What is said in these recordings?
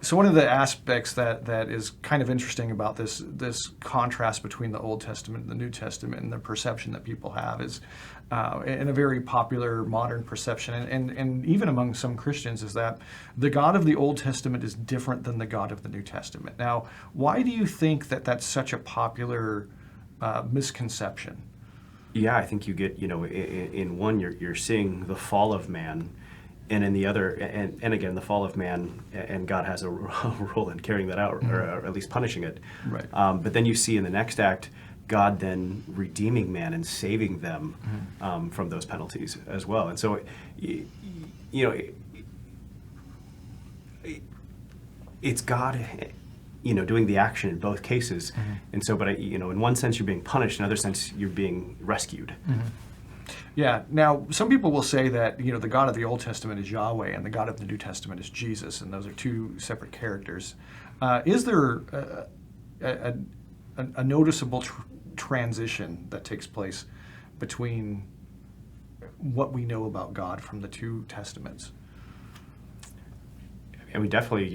So one of the aspects that is kind of interesting about this contrast between the Old Testament and the New Testament and the perception that people have is, and a very popular modern perception, and even among some Christians, is that the God of the Old Testament is different than the God of the New Testament. Now, why do you think that that's such a popular misconception? Yeah, I think you get, in one, you're seeing the fall of man, and in the other, and again, the fall of man, and God has a role in carrying that out, or at least punishing it. Right. But then you see in the next act, God then redeeming man and saving them from those penalties as well. And so, it's God, doing the action in both cases. And so, but in one sense you're being punished, in another sense you're being rescued. Yeah. Now, some people will say that the God of the Old Testament is Yahweh and the God of the New Testament is Jesus, and those are two separate characters. Is there a noticeable transition that takes place between what we know about God from the two testaments? And we definitely,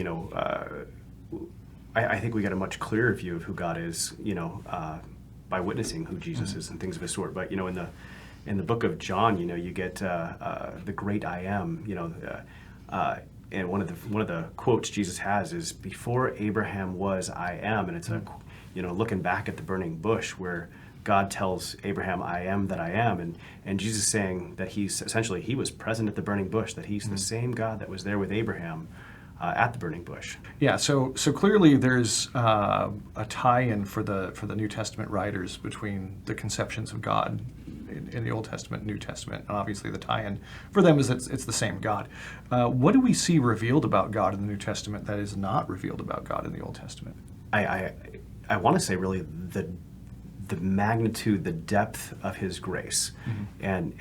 I think we get a much clearer view of who God is, by witnessing who Jesus is and things of his sort. But in the book of John, you get the great I am, and one of the quotes Jesus has is, "Before Abraham was, I am," and it's looking back at the burning bush where God tells Abraham, "I am that I am," and Jesus saying that he was present at the burning bush, that he's the same God that was there with Abraham at the burning bush. Yeah, so clearly there's a tie-in for the New Testament writers between the conceptions of God in the Old Testament and New Testament, and obviously the tie-in for them is it's the same God. What do we see revealed about God in the New Testament that is not revealed about God in the Old Testament? I want to say really the magnitude, the depth of his grace. And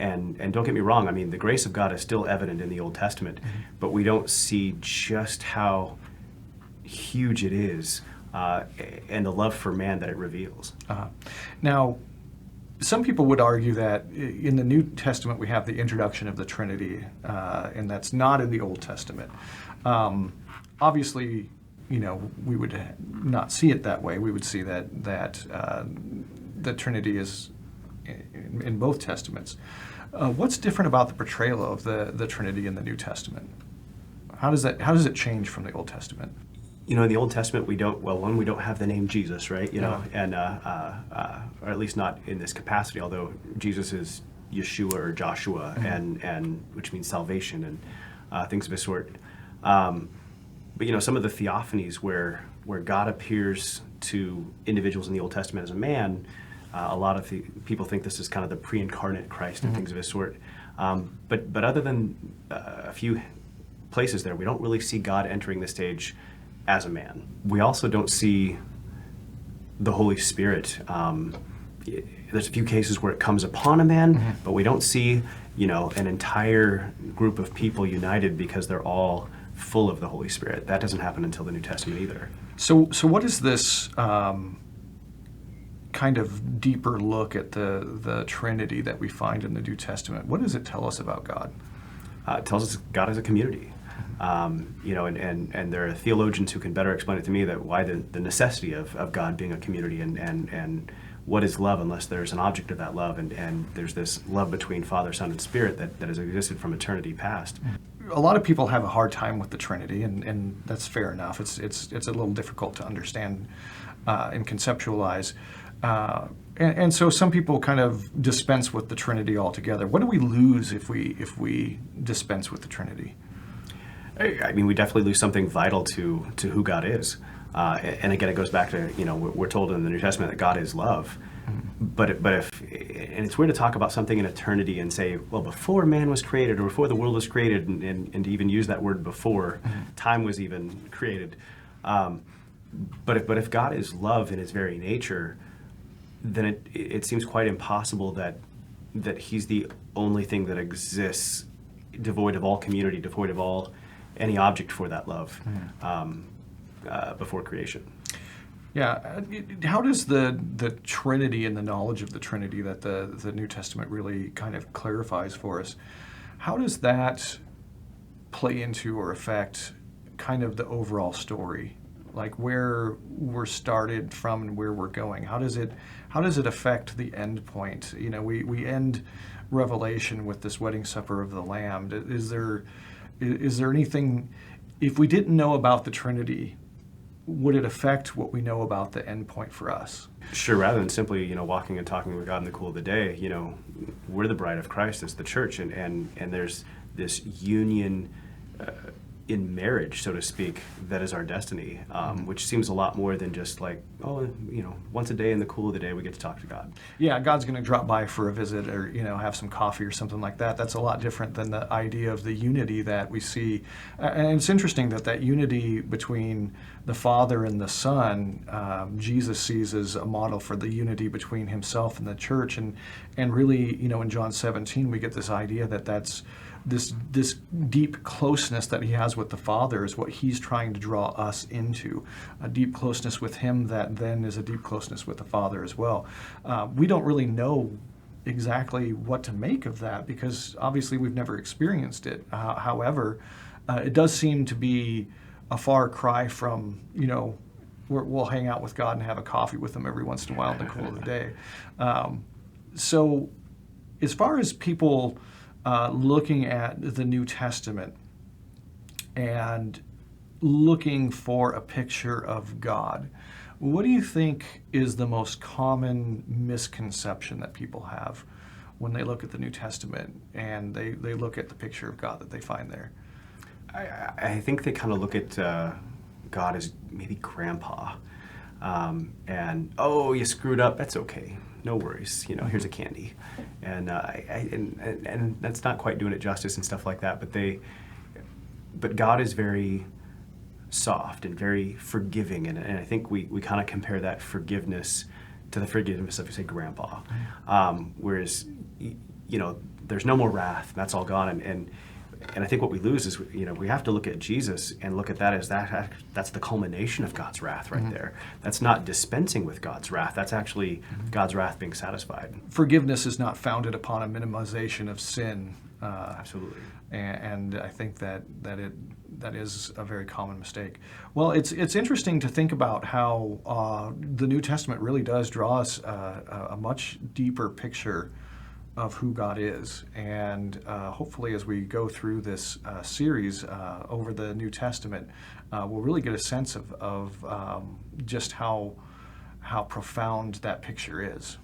don't get me wrong, I mean, the grace of God is still evident in the Old Testament, but we don't see just how huge it is, and the love for man that it reveals. Now, some people would argue that in the New Testament we have the introduction of the Trinity, and that's not in the Old Testament. Obviously, we would not see it that way. We would see that the Trinity is in both Testaments. What's different about the portrayal of the Trinity in the New Testament? How does it change from the Old Testament? In the Old Testament we don't have the name Jesus, right? And or at least not in this capacity. Although Jesus is Yeshua or Joshua, and which means salvation and things of this sort. But some of the theophanies where God appears to individuals in the Old Testament as a man, a lot of people think this is kind of the pre-incarnate Christ and things of this sort. But other than a few places there, we don't really see God entering the stage as a man. We also don't see the Holy Spirit. There's a few cases where it comes upon a man, but we don't see an entire group of people united because they're all full of the Holy Spirit. That doesn't happen until the New Testament either. So what is this kind of deeper look at the Trinity that we find in the New Testament? What does it tell us about God? It tells us God is a community. And there are theologians who can better explain it to me, that why the necessity of God being a community, and what is love unless there's an object of that love, and there's this love between Father, Son, and Spirit that has existed from eternity past. A lot of people have a hard time with the Trinity, and that's fair enough. It's a little difficult to understand and conceptualize. And so some people kind of dispense with the Trinity altogether. What do we lose if we dispense with the Trinity? I mean, we definitely lose something vital to who God is. And again, it goes back to, we're told in the New Testament that God is love. But and it's weird to talk about something in eternity and say, well, before man was created, or before the world was created, and to even use that word before time was even created. But if God is love in his very nature, then it seems quite impossible that he's the only thing that exists devoid of all community, devoid of any object for that love before creation. Yeah. How does the Trinity and the knowledge of the Trinity that the New Testament really kind of clarifies for us, how does that play into or affect kind of the overall story, like where we're started from and where we're going. How does it affect the end point? You know, we end Revelation with this wedding supper of the Lamb. Is there anything, if we didn't know about the Trinity, would it affect what we know about the end point for us? Sure, rather than simply, walking and talking with God in the cool of the day, we're the bride of Christ as the church, and there's this union in marriage, so to speak, that is our destiny, which seems a lot more than just like, once a day in the cool of the day we get to talk to God. Yeah, God's going to drop by for a visit or, have some coffee or something like that. That's a lot different than the idea of the unity that we see. And it's interesting that unity between the Father and the Son, Jesus sees as a model for the unity between himself and the church. And really, in John 17, we get this idea that's this deep closeness that he has with the Father is what he's trying to draw us into, a deep closeness with him that then is a deep closeness with the Father as well. We don't really know exactly what to make of that because obviously we've never experienced it. However, it does seem to be a far cry from, we'll hang out with God and have a coffee with him every once in a while in the cool of the day. So as far as people looking at the New Testament and looking for a picture of God, what do you think is the most common misconception that people have when they look at the New Testament and they look at the picture of God that they find there? I think they kind of look at God as maybe grandpa, and you screwed up, that's okay. No worries, here's a candy, and and that's not quite doing it justice and stuff like that. But God is very soft and very forgiving, and I think we kind of compare that forgiveness to the forgiveness of, say, grandpa, whereas there's no more wrath, that's all gone, and I think what we lose is, we have to look at Jesus and look at that as that's the culmination of God's wrath right there. That's not dispensing with God's wrath. That's actually God's wrath being satisfied. Forgiveness is not founded upon a minimization of sin. Absolutely. And I think that is a very common mistake. Well, it's interesting to think about how the New Testament really does draw us a much deeper picture of who God is. And hopefully as we go through this series over the New Testament, we'll really get a sense of just how profound that picture is.